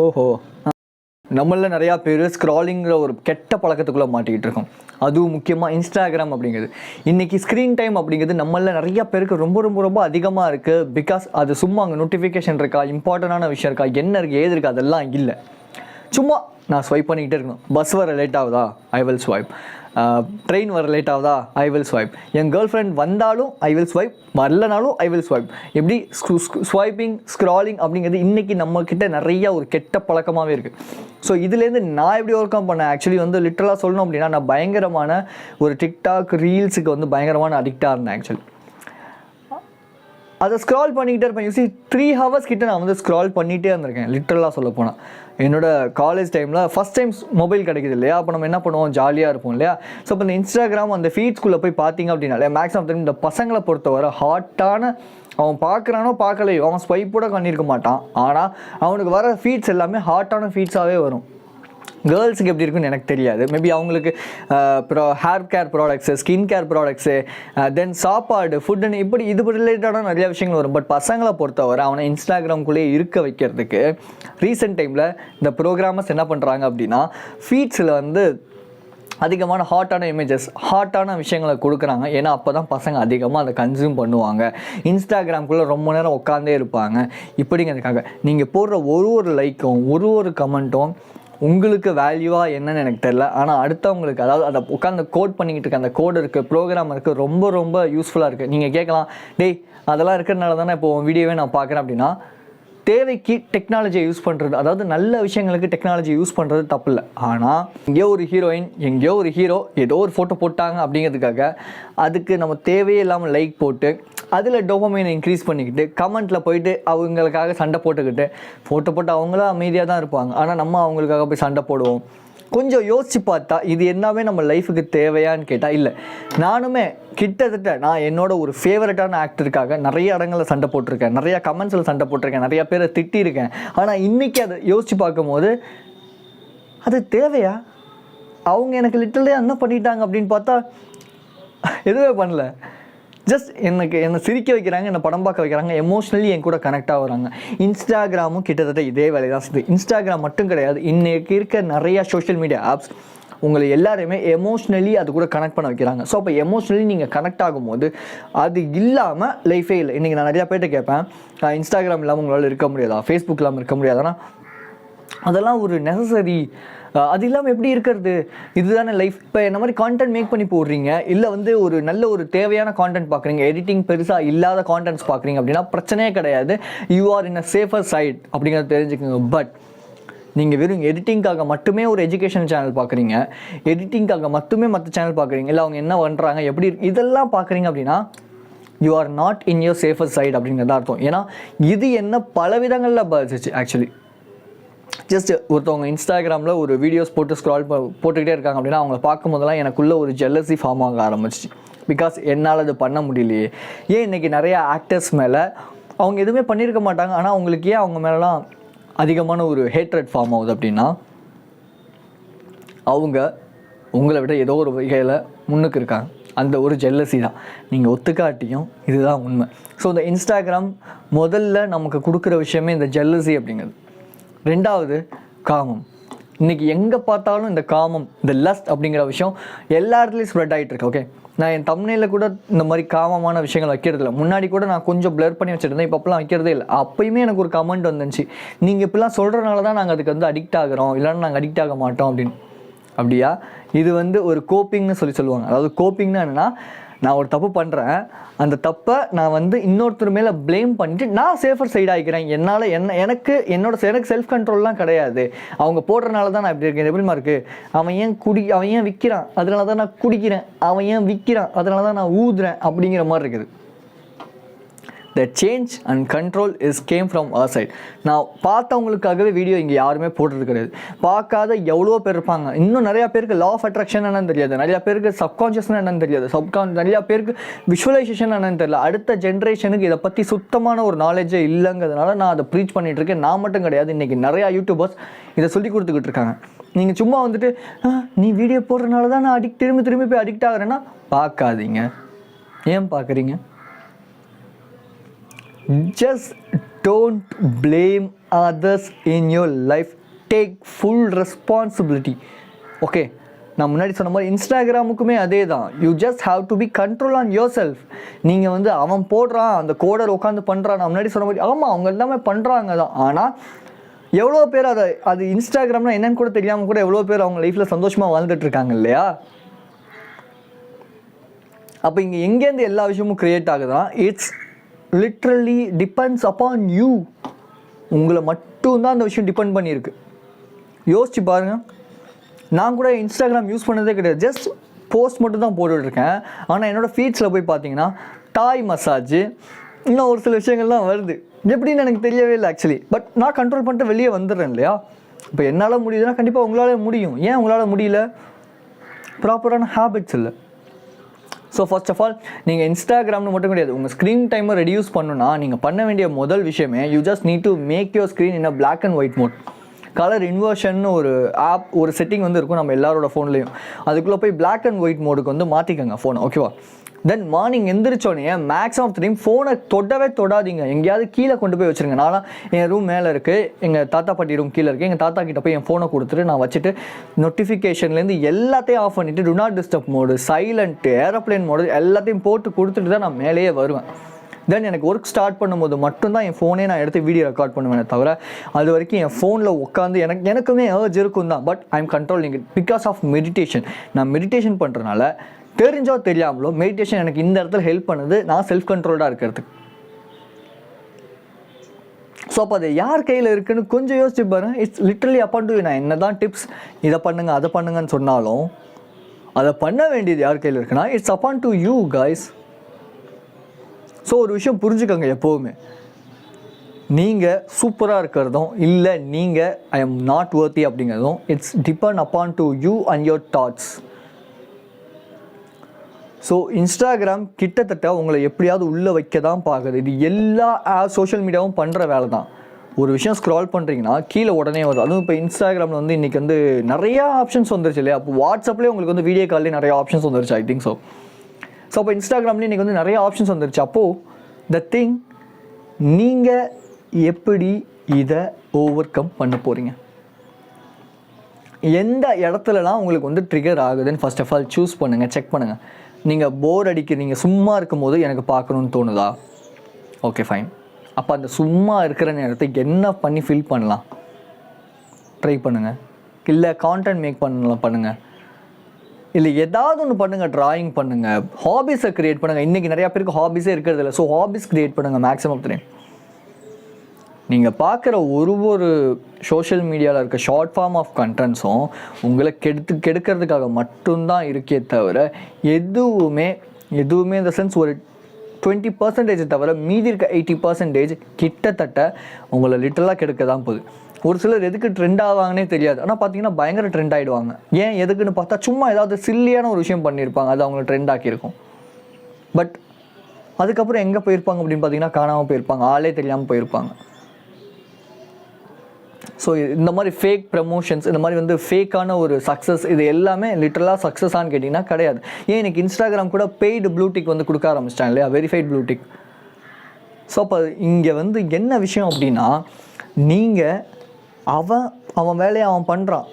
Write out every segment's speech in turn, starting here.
ஓஹோ. நம்மளில் நிறையா பேர் ஸ்க்ராலிங்கிற ஒரு கெட்ட பழக்கத்துக்குள்ளே மாட்டிக்கிட்டு இருக்கோம். அதுவும் முக்கியமாக இன்ஸ்டாகிராம் அப்படிங்கிறது. இன்றைக்கி ஸ்க்ரீன் டைம் அப்படிங்கிறது நம்மளில் நிறையா பேருக்கு ரொம்ப ரொம்ப ரொம்ப அதிகமாக இருக்குது. பிகாஸ் அது சும்மா அங்கே நோட்டிஃபிகேஷன் இருக்கா, இம்பார்ட்டண்டான விஷயம் இருக்கா, என்ன இருக்குது, ஏது இருக்குது, அதெல்லாம் இல்லை. சும்மா நான் ஸ்வைப் பண்ணிக்கிட்டே இருக்கணும். பஸ் வர லேட் ஆகுதா, ஐ வில் ஸ்வைப். ட்ரெயின் வர லேட் ஆகுதா, ஐ வில் ஸ்வைப். என் கேர்ள் ஃப்ரெண்ட் வந்தாலும் ஐ வில் ஸ்வைப், வரலனாலும் ஐ வில் ஸ்வைப். எப்படி ஸ்வைப்பிங், ஸ்க்ராலிங் அப்படிங்கிறது இன்றைக்கி நம்மக்கிட்ட நிறையா ஒரு கெட்ட பழக்கமாகவே இருக்குது. ஸோ இதுலேருந்து நான் எப்படி ஒர்க் அவுட் பண்ணேன், ஆக்சுவலி வந்து லிட்டரலாக சொல்லணும் அப்படின்னா நான் பயங்கரமான ஒரு டிக்டாக் ரீல்ஸுக்கு வந்து பயங்கரமான அடிக்டாக இருந்தேன். ஆக்சுவலி அதை ஸ்க்ரால் பண்ணிக்கிட்டே இருப்பேன். யூசி 3 hours கிட்ட நான் வந்து ஸ்க்ரால் பண்ணிகிட்டே இருந்திருக்கேன். லிட்டரலாக சொல்ல போனால் என்னோடய காலேஜ் டைமில் ஃபஸ்ட் டைம் மொபைல் கிடைக்குது இல்லையா, அப்போ நம்ம என்ன பண்ணுவோம், ஜாலியாக இருப்போம் இல்லையா. ஸோ இப்போ இந்த இன்ஸ்டாகிராம் அந்த ஃபீட்ஸ்குள்ளே போய் பார்த்தீங்க அப்படின்னாலே மேக்ஸிமம் டைம் இந்த பசங்களை பொறுத்தவரை ஹாட்டான, அவன் பார்க்குறானோ பார்க்கலையோ, அவன் ஸ்வைப் கூட பண்ணியிருக்க மாட்டான், ஆனால் அவனுக்கு வர ஃபீட்ஸ் எல்லாமே ஹாட்டான ஃபீட்ஸாகவே வரும். கேர்ள்ஸுக்கு எப்படி இருக்குன்னு எனக்கு தெரியாது. மேபி அவங்களுக்கு hair care products, skin care products, then சாப்பாடு, ஃபுட்டுன்னு இப்படி இது ரிலேட்டடான நிறையா விஷயங்கள் வரும். பட் பசங்களை பொறுத்தவரை அவனை இன்ஸ்டாகிராம்குள்ளேயே இருக்க வைக்கிறதுக்கு ரீசெண்ட் டைமில் இந்த ப்ரோக்ராமர்ஸ் என்ன பண்ணுறாங்க அப்படின்னா ஃபீட்ஸில் வந்து அதிகமான ஹாட்டான இமேஜஸ், ஹாட்டான விஷயங்களை கொடுக்குறாங்க. ஏன்னா அப்போ தான் பசங்க அதிகமாக அதை கன்சியூம் பண்ணுவாங்க. இன்ஸ்டாகிராம்குள்ளே ரொம்ப நேரம் உட்காந்தே இருப்பாங்க. இப்படிங்கிறதுக்காக நீங்கள் போடுற ஒரு லைக்கும் ஒரு கமெண்ட்டும் உங்களுக்கு வேல்யூவாக என்னன்னு எனக்கு தெரில, ஆனால் அடுத்தவங்களுக்கு, அதாவது அதை உட்காந்து கோட் பண்ணிக்கிட்டு இருக்க அந்த கோடு இருக்குது, ப்ரோக்ராம் இருக்குது, ரொம்ப ரொம்ப யூஸ்ஃபுல்லாக இருக்குது. நீங்கள் கேட்கலாம், டேய் அதெல்லாம் இருக்கிறதுனால தானே இப்போ வீடியோவே நான் பார்க்குறேன் அப்படின்னா, தேவைக்கு டெக்னாலஜியை யூஸ் பண்ணுறது, அதாவது நல்ல விஷயங்களுக்கு டெக்னாலஜி யூஸ் பண்ணுறது தப்பு இல்லை. ஆனால் எங்கேயோ ஒரு ஹீரோயின், எங்கேயோ ஒரு ஹீரோ ஏதோ ஒரு ஃபோட்டோ போட்டாங்க அப்படிங்கிறதுக்காக அதுக்கு நம்ம தேவையே இல்லாமல் லைக் போட்டு அதில் டோபமைனை இன்க்ரீஸ் பண்ணிக்கிட்டு கமெண்ட்டில் போயிட்டு அவங்களுக்காக சண்டை போட்டுக்கிட்டு ஃபோட்டோ போட்டு அவங்களும் அமைதியாக தான் இருப்பாங்க, ஆனால் நம்ம அவங்களுக்காக போய் சண்டை போடுவோம். கொஞ்சம் யோசித்து பார்த்தா இது எல்லாமே நம்ம லைஃபுக்கு தேவையான்னு கேட்டால் இல்லை. நானுமே கிட்டத்தட்ட நான் என்னோட ஒரு ஃபேவரட்டான ஆக்டருக்காக நிறைய இடங்களில் சண்டை போட்டிருக்கேன், நிறையா கமெண்ட்ஸில் சண்டை போட்டிருக்கேன், நிறையா பேரை திட்டியிருக்கேன். ஆனால் இன்றைக்கி அதை யோசித்து பார்க்கும்போது அது தேவையா? அவங்க எனக்கு லிட்டரலாக என்ன பண்ணிட்டாங்க அப்படின்னு பார்த்தா எதுவே பண்ணல. ஜஸ்ட் என்னை சிரிக்க வைக்கிறாங்க, என்னை படம் பார்க்க வைக்கிறாங்க, எமோஷ்னலி என் கூட கனெக்ட் ஆகுறாங்க. இன்ஸ்டாகிராமும் கிட்டத்தட்ட இதே வேலை தான் செய்யுது. இன்ஸ்டாகிராம் மட்டும் கிடையாது, இன்றைக்கி இருக்க நிறையா சோஷியல் மீடியா ஆப்ஸ் உங்களை எல்லாருமே எமோஷ்னலி அது கூட கனெக்ட் பண்ண வைக்கிறாங்க. ஸோ அப்போ எமோஷ்னலி நீங்கள் கனெக்ட் ஆகும்போது அது இல்லாமல் லைஃபே இல்லை. இன்றைக்கி நான் நிறையா பேர்ட்ட கேட்பேன், இன்ஸ்டாகிராம் இல்லாமல் உங்களால் இருக்க முடியாதா, ஃபேஸ்புக் இல்லாமல் இருக்க முடியாதானா, அதெல்லாம் ஒரு நெசசரி. அது இல்லாமல் எப்படி இருக்கிறது, இதுதானே லைஃப். இப்போ என்ன மாதிரி கான்டென்ட் மேக் பண்ணி போடுறீங்க, இல்லை வந்து ஒரு நல்ல ஒரு தேவையான கான்டென்ட் பார்க்குறீங்க, எடிட்டிங் பெருசாக இல்லாத கான்டென்ட்ஸ் பார்க்குறீங்க அப்படின்னா பிரச்சனையே கிடையாது. You are in a safer side அப்படிங்கிறத தெரிஞ்சுக்கோங்க. பட் நீங்கள் வெறும் எடிட்டிங்காக மட்டுமே ஒரு எஜுகேஷன் சேனல் பார்க்குறீங்க, எடிட்டிங்காக மட்டுமே மற்ற சேனல் பார்க்குறீங்க, இல்லை அவங்க என்ன பண்ணுறாங்க எப்படி இதெல்லாம் பார்க்குறீங்க அப்படின்னா you are not in your safer side அப்படிங்கிறத அர்த்தம். ஏன்னா இது என்ன பல விதங்களில் பாதிச்சிச்சு. ஆக்சுவலி ஜஸ்ட் ஒருத்தவங்க இன்ஸ்டாகிராமில் ஒரு வீடியோஸ் போட்டு ஸ்க்ரால் போட்டுக்கிட்டே இருக்காங்க அப்படின்னா அவங்கள பார்க்கும் போதெல்லாம் எனக்குள்ளே ஒரு ஜெல்லசி ஃபார்ம் ஆக ஆரம்பிச்சிச்சு. பிகாஸ் என்னால் அது பண்ண முடியலையே. ஏன் இன்றைக்கி நிறையா ஆக்டர்ஸ் மேலே அவங்க எதுவுமே பண்ணியிருக்க மாட்டாங்க, ஆனால் அவங்களுக்கு ஏன் அவங்க மேலாம் அதிகமான ஒரு ஹேட்ரட் ஃபார்ம் ஆகுது அப்படின்னா அவங்க உங்களை விட ஏதோ ஒரு வகையில் முன்னுக்கு இருக்காங்க. அந்த ஒரு ஜெல்லசி தான். நீங்கள் ஒத்துக்காட்டியும் இதுதான் உண்மை. ஸோ இந்த இன்ஸ்டாகிராம் முதல்ல நமக்கு கொடுக்குற விஷயமே இந்த ஜெல்லசி அப்படிங்கிறது. ரெண்டாவது காமம். இன்றைக்கி எங்கே பார்த்தாலும் இந்த காமம், இந்த லஸ்ட் அப்படிங்கிற விஷயம் எல்லா இடத்துலையும் ஸ்ப்ரெட் ஆகிட்டு இருக்கு. ஓகே, நான் என் தம்ப்நெயிலில் கூட இந்த மாதிரி காமமான விஷயங்கள் வைக்கிறது இல்லை. முன்னாடி கூட நான் கொஞ்சம் பிளர் பண்ணி வச்சுருந்தேன், இப்போ அப்போலாம் வைக்கிறதே இல்லை. அப்போயுமே எனக்கு ஒரு கமெண்ட் வந்துச்சு, நீங்கள் இப்படிலாம் சொல்கிறனால தான் நாங்கள் அதுக்கு வந்து அடிக்ட் ஆகிறோம், இல்லைன்னா நாங்கள் அடிக்ட் ஆக மாட்டோம் அப்படின்னு. அப்படியா? இது வந்து ஒரு கோப்பிங்னு சொல்லுவாங்க. அதாவது கோப்பிங்னா என்னென்னா, நான் ஒரு தப்பு பண்ணுறேன், அந்த தப்பை நான் வந்து இன்னொருத்தர் மேலே ப்ளேம் பண்ணிட்டு நான் சேஃபர் சைட் ஆகிக்கிறேன். என்னால் எனக்கு செல்ஃப் கண்ட்ரோல்லாம் கிடையாது, அவங்க போடுறனால தான் நான் இப்படி இருக்கேன். எப்படிமா இருக்குது, அவன் ஏன் விற்கிறான் அதனால தான் நான் குடிக்கிறேன், அவன் ஏன் விற்கிறான் அதனால தான் நான் ஊதுறேன் அப்படிங்கிற மாதிரி இருக்குது. The change and control came from our side. நான் பார்த்தவங்களுக்காகவே வீடியோ இங்கே யாருமே போடுறது கிடையாது. பார்க்காத எவ்வளோ பேர் இருப்பாங்க. இன்னும் நிறையா பேருக்கு லா ஆஃப் அட்ராக்ஷன் என்னன்னு தெரியாது, நிறையா பேருக்கு சப்கான்ஷியஸ்னா என்னன்னு தெரியாது, நிறையா பேருக்கு விஷுவலைசேஷன் என்னன்னு தெரியல. அடுத்த ஜென்ரேஷனுக்கு இதை பற்றி சுத்தமான ஒரு நாலேஜே இல்லைங்கிறதுனால நான் அதை ப்ரீச் பண்ணிகிட்டு இருக்கேன். நான் மட்டும் கிடையாது, இன்றைக்கி நிறையா யூடியூபர்ஸ் இதை சொல்லி கொடுத்துக்கிட்டு இருக்காங்க. நீங்கள் சும்மா வந்துட்டு நீ வீடியோ போடுறதுனால தான் நான் திரும்பி போய் அடிக்ட் ஆகிறேன்னா பார்க்காதீங்க. ஏன் பார்க்குறீங்க? Just don't blame others in your life, take full responsibility. Okay, நான் முன்னாடி சொன்ன மாதிரி இன்ஸ்டாகிராமுக்குமே அதே தான். You just have to be control on yourself. நீங்கள் வந்து அவன் போடுறான், அந்த கோடர் உட்காந்து பண்ணுறான், நான் முன்னாடி சொன்ன மாதிரி ஆமாம் அவங்க எல்லாமே பண்ணுறாங்க தான். ஆனால் எவ்வளோ பேர் அது இன்ஸ்டாகிராம்னா என்னன்னு கூட தெரியாமல் கூட எவ்வளோ பேர் அவங்க லைஃப்பில் சந்தோஷமாக வாழ்ந்துட்டு இருக்காங்க இல்லையா? அப்போ இங்கே எங்கேருந்து எல்லா விஷயமும் க்ரியேட் ஆகுதுன்னா it's literally depends upon you. உங்களை மட்டும்தான் அந்த விஷயம் டிபெண்ட் பண்ணியிருக்கு. யோசிச்சு பாருங்கள். நான் கூட இன்ஸ்டாகிராம் யூஸ் பண்ணதே கிடையாது. ஜஸ்ட் போஸ்ட் மட்டும் தான் போட்டுட்ருக்கேன். ஆனால் என்னோடய ஃபீட்ஸில் போய் பார்த்தீங்கன்னா தாய் மசாஜ் இன்னும் ஒரு சில விஷயங்கள்லாம் வருது. எப்படின்னு எனக்கு தெரியவே இல்லை ஆக்சுவலி. பட் நான் கண்ட்ரோல் பண்ணிட்டு வெளியே வந்துடுறேன் இல்லையா? இப்போ என்னால் முடியுதுன்னா கண்டிப்பாக உங்களால் முடியும். ஏன் உங்களால் முடியல? ப்ராப்பரான ஹேபிட்ஸ் இல்லை. ஸோ ஃபர்ஸ்ட் ஆஃப் ஆல் நீங்கள் இன்ஸ்டாகிராம்னு மட்டும் கிடையாது, உங்கள் ஸ்க்ரீன் டைமை ரெடியூஸ் பண்ணுன்னா நீங்கள் பண்ண வேண்டிய முதல் விஷயமே you just need to make your screen in a black and white mode. Colour inversion ஒரு ஆப், ஒரு செட்டிங் வந்து இருக்கும் நம்ம எல்லாரோட ஃபோன்லேயும். அதுக்குள்ளே போய் பிளாக் அண்ட் ஒயிட் மோடுக்கு வந்து மாற்றிக்கோங்க ஃபோனை, ஓகேவா? தென் மார்னிங் எந்திரிச்சோடனே மேக்ஸிமம் ஆஃப் டைம் ஃபோனை தொடவே தொடாதீங்க. எங்கேயாவது கீழே கொண்டு போய் வச்சுருங்க. நான்லாம் என் ரூம் மேலே இருக்குது, எங்கள் தாத்தா பாட்டி ரூம் கீழே இருக்குது. எங்கள் தாத்தா கிட்ட போய் என் ஃபோனை கொடுத்துட்டு நான் வச்சுட்டு நோட்டிஃபிகேஷன்லேருந்து எல்லாத்தையும் ஆஃப் பண்ணிவிட்டு to not disturb mode, silent, aeroplane mode எல்லாத்தையும் போட்டு கொடுத்துட்டு தான் நான் மேலேயே வருவேன். தென் எனக்கு ஒர்க் ஸ்டார்ட் பண்ணும்போது மட்டும்தான் என் ஃபோனே நான் எடுத்து வீடியோ ரெக்கார்ட் பண்ணுவேன். தவிர அது வரைக்கும் என் ஃபோனில் உட்காந்து எனக்குமே ஏர்ஜ் இருக்கும் தான். But I am controlling it because of meditation. நான் மெடிடேஷன் பண்ணுறதுனால தெரிஞ்சோ தெரியாமலோ மெடிடேஷன் எனக்கு இந்த இடத்துல ஹெல்ப் பண்ணுது, நான் செல்ஃப் கண்ட்ரோல்டாக இருக்கிறதுக்கு. ஸோ அப்போ அது யார் கையில் இருக்குன்னு கொஞ்சம் யோசிச்சு பாருங்க. It's literally upon to you. நான் என்ன தான் டிப்ஸ் இதை பண்ணுங்க அதை பண்ணுங்கன்னு சொன்னாலும் அதை பண்ண வேண்டியது யார் கையில் இருக்குன்னா it's upon to you guys. So ஒரு விஷயம் புரிஞ்சுக்கோங்க, எப்போவுமே நீங்கள் சூப்பராக இருக்கிறதும் இல்லை நீங்கள் ஐ எம் நாட் வர்த்தி அப்படிங்கிறதும் it's depend upon to you and your thoughts. So Instagram கிட்டத்தட்ட உங்களை எப்படியாவது உள்ளே வைக்க தான் பார்க்குது. இது எல்லா சோஷியல் மீடியாவும் பண்ணுற வேலை தான். ஒரு விஷயம் ஸ்க்ரால் பண்ணுறீங்கன்னா கீழே உடனே வரும். அதுவும் இப்போ இன்ஸ்டாகிராமில் வந்து இன்றைக்கி வந்து நிறையா ஆப்ஷன்ஸ் வந்துருச்சு இல்லையா? அப்போ வாட்ஸ்அப்லேயே உங்களுக்கு வந்து வீடியோ கால்லேயே நிறையா ஆப்ஷன்ஸ் வந்துருச்சு ஐ திங்க் ஸோ. ஸோ அப்போ இன்ஸ்டாகிராம்லேயே இன்றைக்கி வந்து நிறைய ஆப்ஷன்ஸ் வந்துருச்சு. அப்போது த திங், நீங்கள் எப்படி இதை ஓவர் கம் பண்ண போகிறீங்க, எந்த இடத்துலலாம் உங்களுக்கு வந்து ட்ரிகர் ஆகுதுன்னு ஃபர்ஸ்ட் ஆஃப் ஆல் சூஸ் பண்ணுங்கள், செக் பண்ணுங்கள். நீங்கள் போர் அடிக்கிறீங்க, சும்மா இருக்கும்போது எனக்கு பார்க்கணுன்னு தோணுதா? Okay fine. அப்போ அந்த சும்மா இருக்கிற நேரத்தை என்ன பண்ணி ஃபில் பண்ணலாம் ட்ரை பண்ணுங்கள். இல்லை கான்டென்ட் மேக் பண்ணுங்கள். இல்லை ஏதாவது ஒன்று பண்ணுங்கள், ட்ராயிங் பண்ணுங்கள், ஹாபிஸை க்ரியேட் பண்ணுங்கள். இன்றைக்கி நிறையா பேருக்கு ஹாபிஸே இருக்கிறது இல்லை. ஸோ ஹாபிஸ் க்ரியேட் பண்ணுங்கள் மேக்ஸிமம் ஆஃப் டைம். நீங்கள் பார்க்குற ஒரு சோஷியல் மீடியாவில் இருக்க ஷார்ட் ஃபார்ம் ஆஃப் கண்டென்ட்ஸும் உங்களை கெடுக்கிறதுக்காக மட்டும்தான் இருக்கே தவிர எதுவுமே இந்த சென்ஸ் ஒரு 20% தவிர மீதி இருக்க 80% கிட்டத்தட்ட உங்களை லிட்டலாக கெடுக்க தான் போகுது. ஒரு சிலர் எதுக்கு ட்ரெண்ட் ஆவாங்கன்னே தெரியாது. ஆனால் பார்த்தீங்கன்னா பயங்கர ட்ரெண்ட் ஆகிடுவாங்க. ஏன் எதுக்குன்னு பார்த்தா சும்மா ஏதாவது சில்லியான ஒரு விஷயம் பண்ணியிருப்பாங்க, அது அவங்களை ட்ரெண்ட் ஆக்கியிருக்கும். பட் அதுக்கப்புறம் எங்கே போயிருப்பாங்க அப்படின்னு பார்த்தீங்கன்னா காணாமல் போயிருப்பாங்க, ஆளே தெரியாமல் போயிருப்பாங்க. ஸோ இந்த மாதிரி ஃபேக் ப்ரமோஷன்ஸ், இந்த மாதிரி வந்து ஃபேக்கான ஒரு சக்ஸஸ், இது எல்லாமே லிட்டரலாக சக்ஸஸான்னு கேட்டிங்கன்னா கிடையாது. ஏன் எனக்கு இன்ஸ்டாகிராம் கூட பெய்டு ப்ளூடிக் வந்து கொடுக்க ஆரம்பிச்சிட்டாங்க இல்லையா, வெரிஃபைட் ப்ளூடிக். ஸோ அப்போ இங்கே வந்து என்ன விஷயம் அப்படின்னா, நீங்கள் அவன் வேலையை அவன் பண்ணுறான்,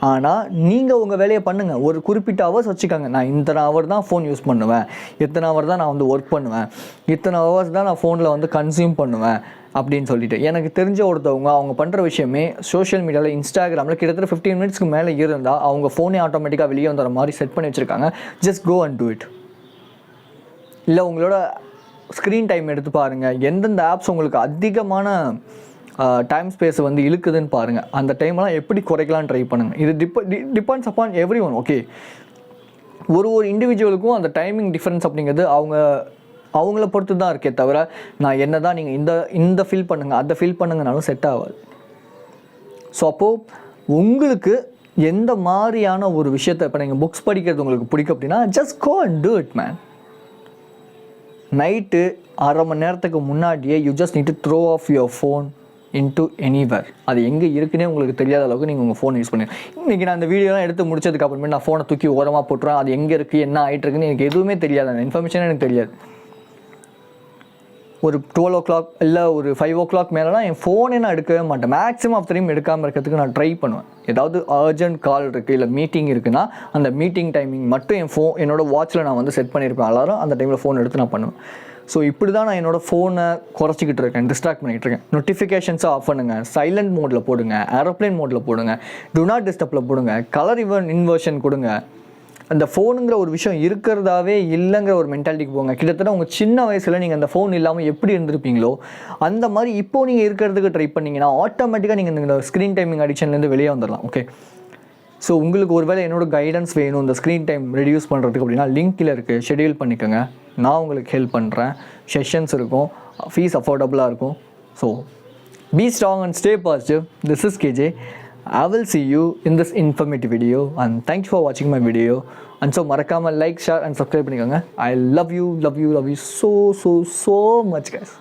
ஆனால் நீங்கள் உங்கள் வேலையை பண்ணுங்கள். ஒரு குறிப்பிட்ட ஹவர்ஸ் வச்சுக்கோங்க. நான் இத்தனை ஹவர் தான் ஃபோன் யூஸ் பண்ணுவேன், இத்தனை ஹவர் தான் நான் வந்து ஒர்க் பண்ணுவேன், இத்தனை ஹவர்ஸ் தான் நான் ஃபோனில் வந்து கன்சியூம் பண்ணுவேன் அப்படின்னு சொல்லிட்டு. எனக்கு தெரிஞ்ச ஒருத்தவங்க அவங்க பண்ணுற விஷயமே சோஷியல் மீடியாவில் இன்ஸ்டாகிராமில் கிட்டத்தட்ட 15 மினிட்ஸ்க்கு மேலே இருந்தால் அவங்க ஃபோனே ஆட்டோமேட்டிக்காக வெளியே வந்துற மாதிரி செட் பண்ணி வச்சுருக்காங்க. Just go and do it. இல்லை உங்களோட ஸ்க்ரீன் டைம் எடுத்து பாருங்கள், எந்தெந்த ஆப்ஸ் உங்களுக்கு அதிகமான டைம் ஸ்பேஸை வந்து இழுக்குதுன்னு பாருங்கள். அந்த டைம்லாம் எப்படி குறைக்கலான்னு ட்ரை பண்ணுங்கள். இது depends upon every one. Okay, ஒரு இண்டிவிஜுவலுக்கும் அந்த டைமிங் டிஃப்ரென்ஸ் அப்படிங்கிறது அவங்கள பொறுத்து தான் இருக்கே தவிர நான் என்ன தான் நீங்கள் இந்த ஃபீல் பண்ணுங்கள் அதை ஃபீல் பண்ணுங்கனாலும் செட் ஆகாது. ஸோ அப்போது உங்களுக்கு எந்த மாதிரியான ஒரு விஷயத்தை, இப்போ நீங்கள் புக்ஸ் படிக்கிறது உங்களுக்கு பிடிக்கும் அப்படின்னா just go and do it man. Night 1/2 மணி நேரத்துக்கு முன்னாடியே you just need to throw off your phone into anywhere. அது எங்கே இருக்குன்னே உங்களுக்கு தெரியாத அளவுக்கு நீங்கள் உங்கள் ஃபோன் யூஸ் பண்ணுங்க. இன்றைக்கி நான் இந்த வீடியோலாம் எடுத்து முடிச்சதுக்கு அப்புறமே நான் ஃபோனை தூக்கி ஓரமாக போட்டுருவேன். அது எங்கே இருக்குது, என்ன ஆகிட்டு இருக்குன்னு எனக்கு எதுவுமே தெரியாது, அந்த இன்ஃபர்மேஷனே எனக்கு தெரியாது. ஒரு 12 இல்லை ஒரு 5 மேலெலாம் என் ஃபோனே நான் எடுக்கவே மாட்டேன். மேக்ஸிமம் ஆஃப் டைம் எடுக்காமல் இருக்கிறதுக்கு நான் ட்ரை பண்ணுவேன். ஏதாவது அர்ஜென்ட் கால் இருக்குது இல்லை மீட்டிங் இருக்குன்னா அந்த மீட்டிங் டைமிங் மட்டும் என்னோடய வாட்சில் நான் வந்து செட் பண்ணியிருப்பேன் அலாரம். அந்த டைமில் ஃபோன் எடுத்து நான் பண்ணுவேன். ஸோ இப்படி தான் நான் என்னோடய ஃபோனை குறைச்சிக்கிட்டு இருக்கேன், டிஸ்ட்ராக்ட் பண்ணிகிட்டு இருக்கேன். நோட்டிஃபிகேஷன்ஸை ஆஃப் பண்ணுங்கள், சைலண்ட் மோடில் போடுங்க, ஏரோப்ளேன் மோடில் போடுங்க, டு நாட் டிஸ்டர்பில் போடுங்க, கலர் இன்வர்ஷன் கொடுங்க. அந்த ஃபோனுங்கிற ஒரு விஷயம் இருக்கிறதாவே இல்லைங்கிற ஒரு மென்டாலிட்டிக்கு போங்க. கிட்டத்தட்ட உங்கள் சின்ன வயசில் நீங்கள் அந்த ஃபோன் இல்லாமல் எப்படி இருந்திருப்பீங்களோ அந்த மாதிரி இப்போது நீங்கள் இருக்கிறதுக்கு ட்ரை பண்ணிங்கன்னா ஆட்டோமேட்டிக்காக நீங்கள் இந்த ஸ்க்ரீன் டைமிங் அடிக்ஷன்லேருந்து வெளியே வந்துடலாம். ஓகே, ஸோ உங்களுக்கு ஒருவேளை என்னோடய கைடன்ஸ் வேணும் இந்த ஸ்க்ரீன் டைம் ரெடியூஸ் பண்ணுறதுக்கு அப்படின்னா லிங்க்கில் இருக்குது, ஷெடியூல் பண்ணிக்கோங்க. நான் உங்களுக்கு ஹெல்ப் பண்ணுறேன். செஷன்ஸ் இருக்கும், ஃபீஸ் அஃபோர்டபுளாக இருக்கும். So be strong and stay positive. This is KJ. I will see you in this informative video and thank you for watching my video. And so மறக்காமல் லைக், ஷேர் and subscribe பண்ணிக்கோங்க. I love you so much guys.